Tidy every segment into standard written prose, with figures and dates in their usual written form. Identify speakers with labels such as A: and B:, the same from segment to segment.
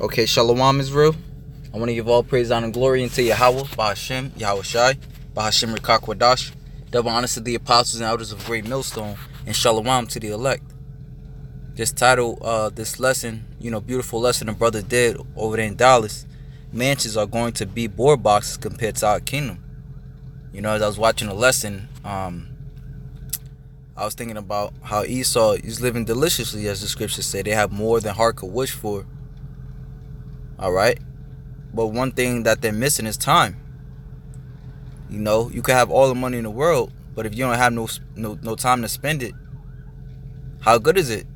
A: Okay, Shalom Israel. I want to give all praise, honor, and glory unto Yahweh, Bahashem, Yahweh Shai, Bahashem Rikakwadash, double honors to the apostles and elders of Great Millstone, and Shalom to the elect. This title, this lesson, beautiful lesson the brother did over there in Dallas. Mansions are going to be board boxes compared to our kingdom. As I was watching the lesson, I was thinking about how Esau is living deliciously, as the scriptures say. They have more than heart could wish for. All right, but one thing that they're missing is time. You can have all the money in the world, but if you don't have no time to spend it, how good is it?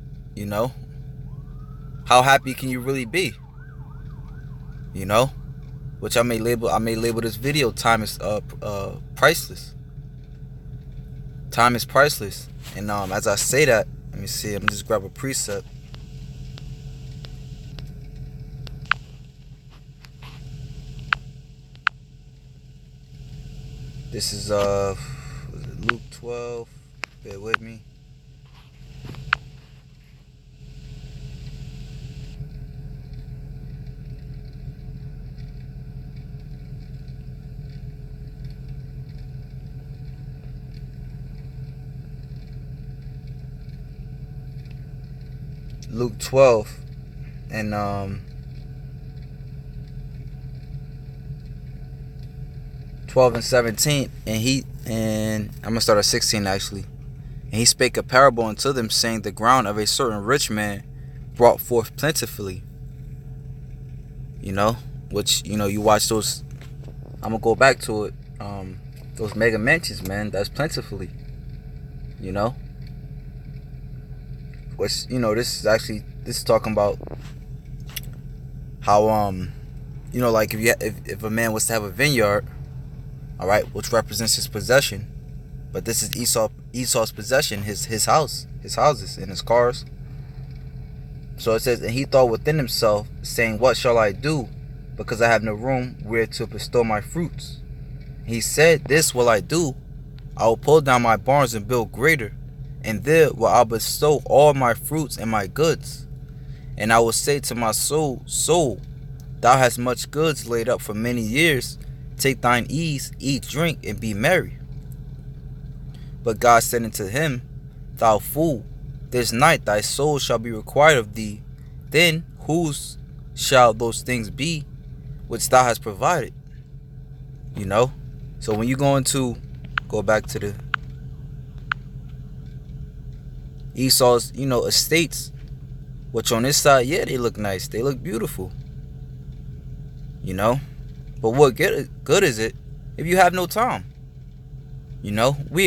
A: How happy can you really be? Which I may label this video "Time is priceless." Time is priceless, and as I say that, let me see. I'm just grab a precept. This is Luke 12. Bear with me. Luke 12 and 12 and 17, and I'm gonna start at 16 actually. And he spake a parable unto them, saying, the ground of a certain rich man brought forth plentifully. Which you watch those. I'm gonna go back to it. Those mega mansions, man. That's plentifully. Which this is talking about how like if a man was to have a vineyard. All right, which represents his possession, but this is Esau's possession, his house, his houses, and his cars. So it says, and he thought within himself, saying, what shall I do, because I have no room where to bestow my fruits? He said, this will I do, I will pull down my barns and build greater, and there will I bestow all my fruits and my goods. And I will say to my soul, soul, thou hast much goods laid up for many years. Take thine ease, eat, drink, and be merry. But God said unto him, thou fool, this night thy soul shall be required of thee. Then whose shall those things be which thou hast provided? So when you go back to the Esau's, estates, which on this side, yeah, they look nice. They look beautiful. But what good is it if you have no time? We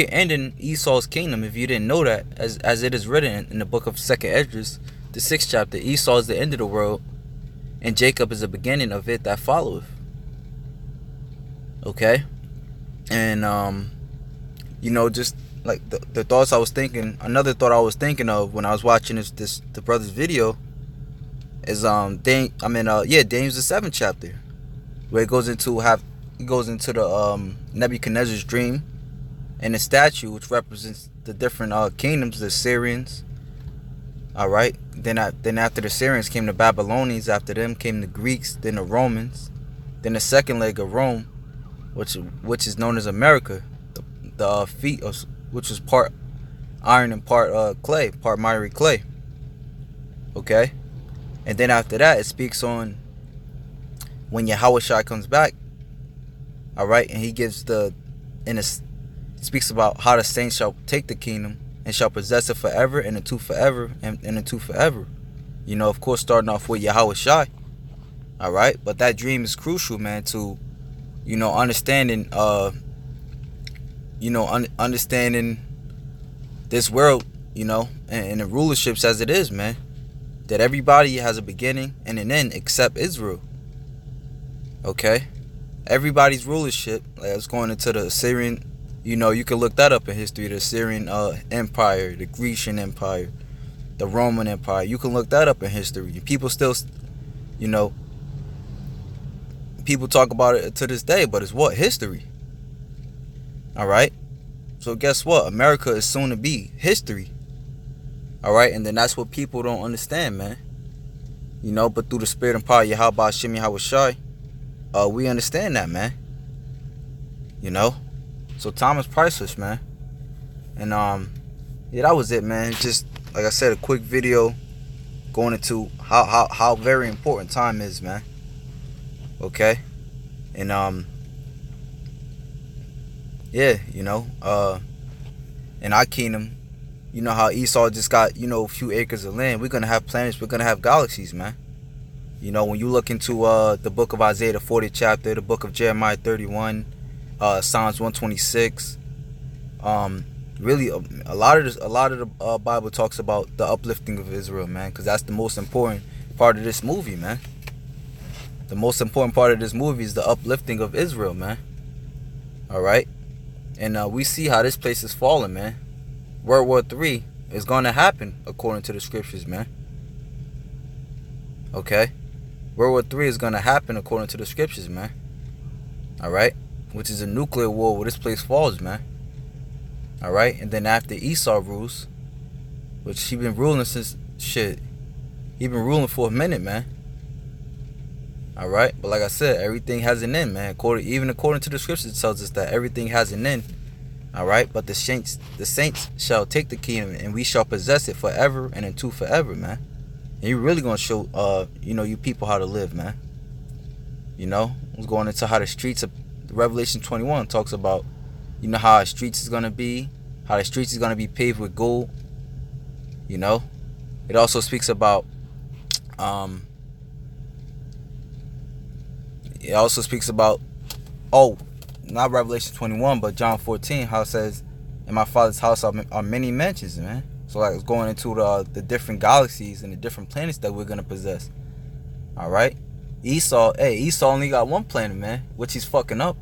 A: are ending Esau's kingdom, if you didn't know that, as it is written in the book of 2nd Esdras, the 6th chapter. Esau is the end of the world, and Jacob is the beginning of it that followeth. Okay? And, just like the thoughts I was thinking, another thought I was thinking of when I was watching the brother's video is, James the 7th chapter. Where it goes into the Nebuchadnezzar's dream and the statue, which represents the different kingdoms, the Syrians. All right. Then after the Syrians came the Babylonians. After them came the Greeks. Then the Romans. Then the second leg of Rome, which is known as America. The feet of which was part iron and part clay, part miry clay. Okay. And then after that, it speaks on when Yahweh Shai comes back, all right, and he gives speaks about how the saints shall take the kingdom and shall possess it forever, and into forever, and into forever. Of course, starting off with Yahweh Shai, all right, but that dream is crucial, man, to, understanding, understanding this world, and the rulerships as it is, man, that everybody has a beginning and an end except Israel. Okay, everybody's rulership, like it's going into the Assyrian, you can look that up in history, the Assyrian Empire, the Grecian Empire, the Roman Empire. You can look that up in history. People still, people talk about it to this day, but it's what? History. All right, so guess what? America is soon to be history. All right, and then that's what people don't understand, man. but through the spirit and power of Yahweh Shem Yahweh Shai, we understand that, man. So time is priceless, man. And yeah, that was it, man. Just like I said, a quick video going into how very important time is, man. Okay? And yeah, in our kingdom, how Esau just got, a few acres of land. We're gonna have planets, we're gonna have galaxies, man. When you look into the book of Isaiah, the 40th chapter, the book of Jeremiah 31, Psalms 126, really a lot of the Bible talks about the uplifting of Israel, man, because that's the most important part of this movie, man. The most important part of this movie is the uplifting of Israel, man. All right, and we see how this place is falling, man. World War III is going to happen according to the scriptures, man. Okay, World War III is going to happen according to the scriptures, man. All right, which is a nuclear war where this place falls, man. All right, and then after Esau rules, which he been ruling since shit, he been ruling for a minute, man. All right, but like I said, everything has an end, man. Even according to the scriptures, it tells us that everything has an end. All right, but the saints shall take the kingdom, and we shall possess it forever and into forever, man. And you're really gonna show, you people how to live, man. It's going into how the streets of Revelation 21 talks about, how our streets is gonna be, how the streets is gonna be paved with gold. It also speaks about, not Revelation 21, but John 14, how it says, in my Father's house are many mansions, man. So like it's going into the different galaxies and the different planets that we're gonna possess. All right, Esau only got one planet, man, which he's fucking up.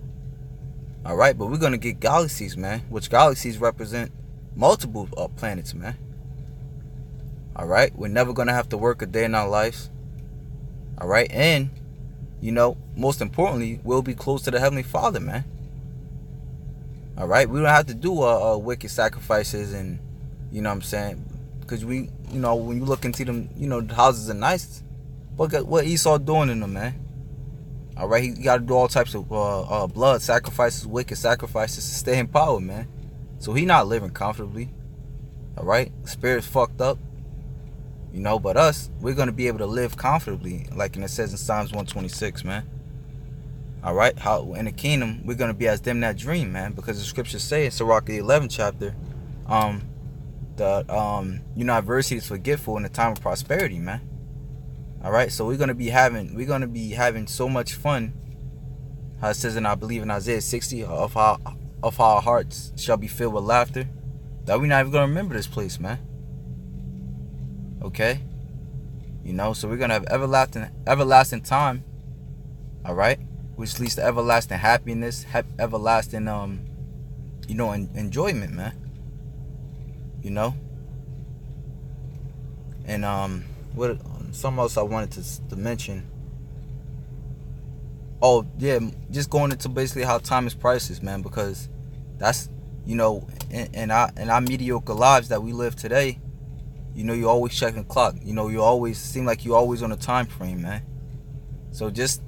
A: All right, but we're gonna get galaxies, man, which galaxies represent multiple planets, man. All right, we're never gonna have to work a day in our lives. All right, and most importantly, we'll be close to the Heavenly Father, man. All right, we don't have to do wicked sacrifices, and what I'm saying, because when you look into them, the houses are nice, but what Esau doing in them, man? All right, he got to do all types of blood sacrifices, wicked sacrifices to stay in power, man. So he not living comfortably. All right, spirit's fucked up, but us, we're gonna be able to live comfortably, like it says in Psalms 126, man. All right, how in the kingdom we're gonna be as them that dream, man, because the scriptures say in Sirach the 11th chapter, adversity is forgetful in the time of prosperity, man. All right, so we're gonna be having so much fun. How it says I believe in Isaiah 60, of how our hearts shall be filled with laughter, that we're not even gonna remember this place, man. Okay, so we're gonna have everlasting time. All right, which leads to everlasting happiness, everlasting enjoyment, man. And what something else I wanted to mention. Oh yeah, just going into basically how time is priceless, man, because that's in our mediocre lives that we live today. You always checking the clock. You always seem like you always on a time frame, man. So just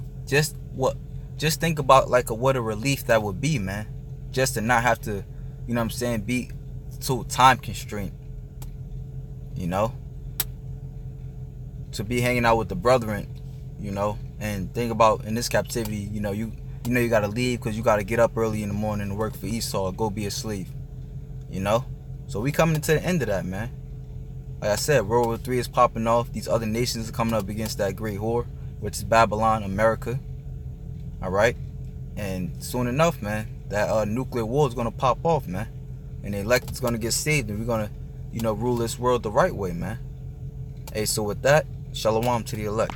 A: think about what a relief that would be, man. Just to not have to, be so time constrained. To be hanging out with the brethren, and think about in this captivity, you gotta leave because you gotta get up early in the morning to work for Esau or go be a slave. So we coming to the end of that, man. Like I said, World War III is popping off. These other nations are coming up against that great whore, which is Babylon, America. All right, and soon enough, man, that nuclear war is gonna pop off, man, and the elect is gonna get saved, and we're gonna, rule this world the right way, man. Hey, so with that, shalom to the elect.